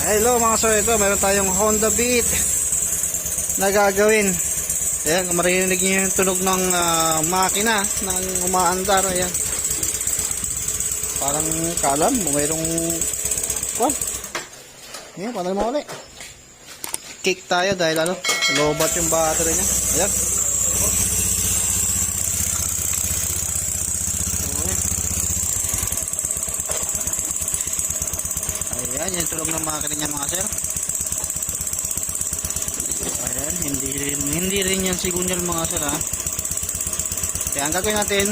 Hello mga sir, ito meron tayong Honda Beat na gagawin. Ayan, kung marinig nyo yung tunog ng makina ng umaandar. Ayan, parang kalam mayroong ayan, paano mo ulit kick tayo dahil lobat yung battery nya. Ayan, ayan yung tunog ng makina nya mga sir. Ayan, hindi rin yan sigunyal mga sir ha. Kaya ang gagawin natin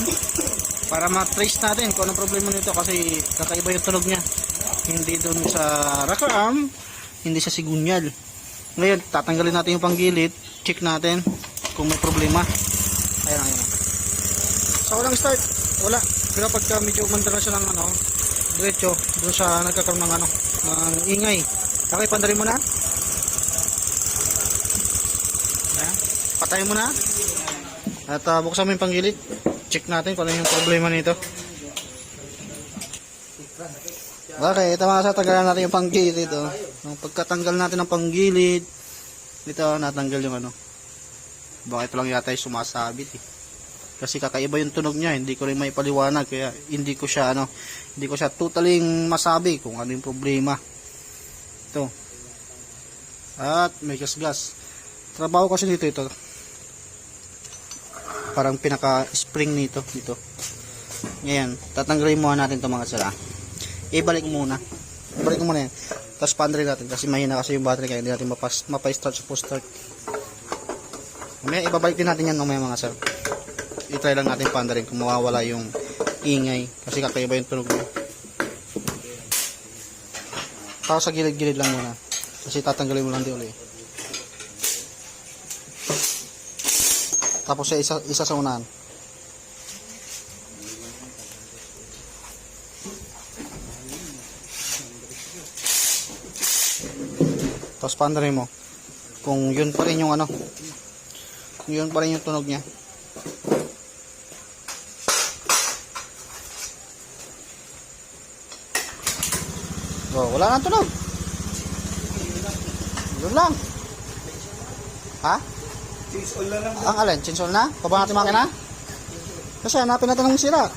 para ma-trace natin kung anong problema nito, kasi kakaiba yung tunog nya, hindi dun sa rocker arm, hindi sa sigunyal. Ngayon tatanggalin natin yung panggilid, check natin kung may problema. Ayan, ayan. So walang start, wala, pero pagka medyo umandar na siya ng diretso dun sa nagkakaroon ng ng ingay. Okay, pandarin mo na. Ayan, patayin mo na. At buksan mo yung panggilid, check natin kung ano yung problema nito. Okay, ito mga sa, tagalan natin yung panggilid. Pagkatanggal natin ng panggilid, dito natanggal yung bakit lang yata yung sumasabit kasi kakaiba yung tunog niya, hindi ko rin may paliwanag, kaya hindi ko siya totally masabi kung ano yung problema. Ito, at may gas. Trabaho kasi dito parang pinaka spring nito. Ngayon tatanggalin muna natin ito mga sala. Ibalik mo muna yan, tapos pandrin natin kasi mahina kasi yung battery, kaya hindi natin mapa-start sa post-start. Mamaya ibabalik din natin yan mamaya mga sir. I-try lang natin pandrin kung mawawala yung ingay, kasi kakaiba yung tunog niya. Tapos sa gilid-gilid lang muna, kasi tatanggalin mo lang din ulit. Tapos sa isa sa unahan. Tapos pandarin mo kung yun pa rin yung kung yun pa rin yung tunog niya. Oh, wala nang tunog. Yun lang. Ha? Change all na lang. Ang alin? Change all na? Pababa natin makina? Kasi hanapin natin ng sira.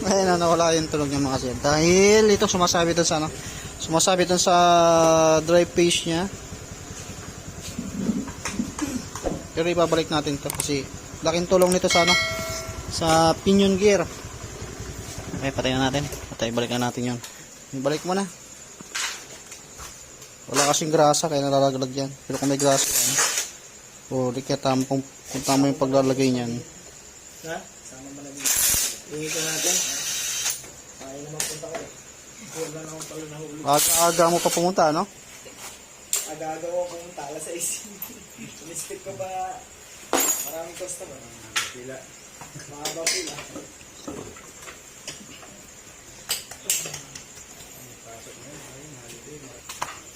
Ayun, nawala yung tunog niya mga sir. Dahil ito sumasabit dun sa sumasabit dun sa drive page niya. Pero ibabalik natin to kasi laking tulong nito sa sa pinion gear. Okay, patayin natin. Balikan natin yun. Ibalik mo na. Wala kasing grasa kaya nalalaglag yan. Pero kung may grasa yan, di kaya kung tama yung paglalagay niyan. Ha? Sama mo na dito. Tingin ka natin. Kaya naman punta ko. Wala na akong pala nahulog. Aga mo pa pumunta, no? Aga-aga ko pumunta. Alas 6. Sumispit ko ba? Maraming customer. Pila. Mahaba pila.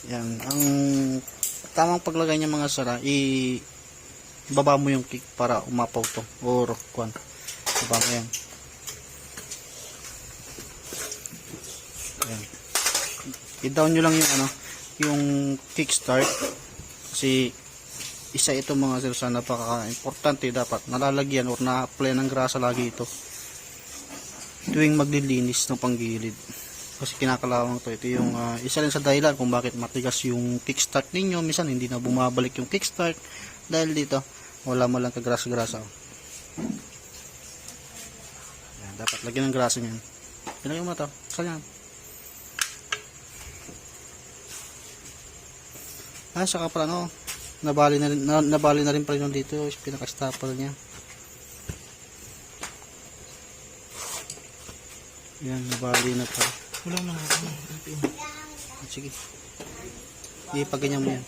Yan, ang tamang paglagay niya mga sara, ibaba mo yung kick para umapaw to, or kwan, ibaba mo yan. Yan, i-down nyo lang yung kick start, kasi isa ito mga sir sa napaka-importante, dapat nalalagyan or na-apply ng grasa lagi ito tuwing maglilinis ng panggilid. Kasi kinakalawang to. Ito yung isa rin sa dahilan kung bakit matigas yung kickstart ninyo. Minsan hindi na bumabalik yung kickstart dahil dito wala mo lang kagras-grasa. Yan, dapat lagyan ng grasa niyan. Pinagyan mo na to. Saan? Saka pala nabali na rin pala dito. Pinaka-stopper niya. Yan, nabali na pala. Wala na ako. Sige. Pag ganyan mo yan.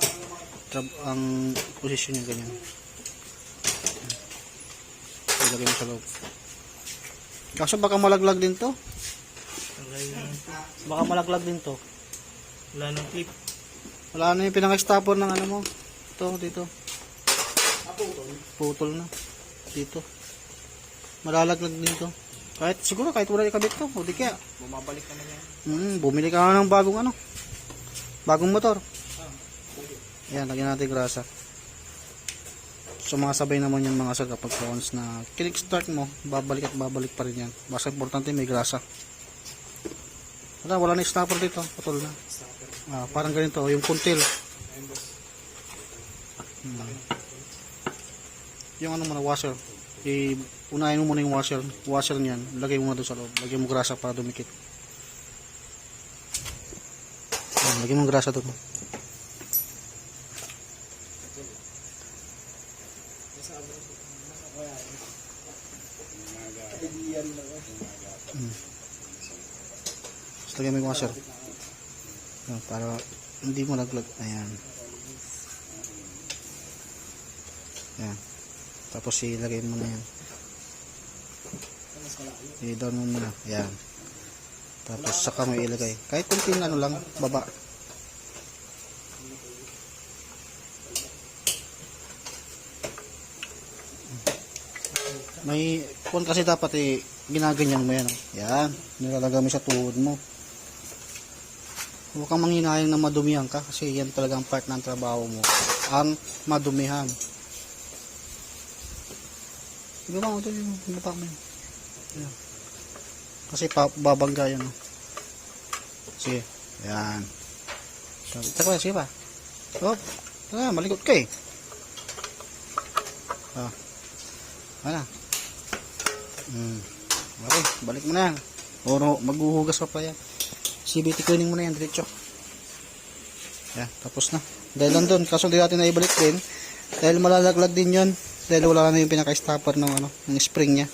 Ang posisyon niya ganyan. Ilagay mo sa loob. Kaso baka malaglag din to. Baka malaglag din to. Wala nang clip. Wala na yung pinaka-stopper ng mo. Ito, dito. Putol. Putol na. Dito. Malalaglag din to. Kahit wala ikabit to, o di kaya. Bumabalik naman yan. Bumili ka na ng bagong motor. Pwede. Yan, lagyan natin grasa. Sumasabay naman yung mga sir kapag once na kick-start mo, babalik at babalik pa rin yan. Basta importante may grasa. Wala na stopper dito, putol na. Stopper. Parang ganito, yung puntil. Ayun boss. Yung ano muna, washer. Unahin mo muna yung washer niyan. Lagay mo na doon sa loob. Lagyan mo grasa para dumikit. Yan, lagyan mo grasa doon. Ideal na ba? Tapos lagyan mo yung washer. Yan, para hindi mo naglag. Ayan. Yan. Tapos ilagay mo na yan. I-down mo muna. Ayan. Tapos saka mo ilagay. Kahit kunting ano lang, baba. May kung kasi dapat ginaganyan mo yan. Yan. Nilalagay mo sa tuhod mo. Huwag kang manghinayang na madumihan ka kasi yan talagang part ng trabaho mo. Ang madumihan. Ibaba mo ito yung ibaba mo yun. Yan. Kasi babangga yan. Sige. Yan. Ito ko yan. Sige pa. Oh. Malikot ka eh. Ano? Okay. Balik mo na yan. O maghuhugas pa yan. CVT cleaning mo na yan. Diretso. Yan. Tapos na. Dahil lang doon. Kaso di natin na ibalik din. Dahil malalaglag din yun. Dahil wala na yung pinaka-stopper ng spring niya.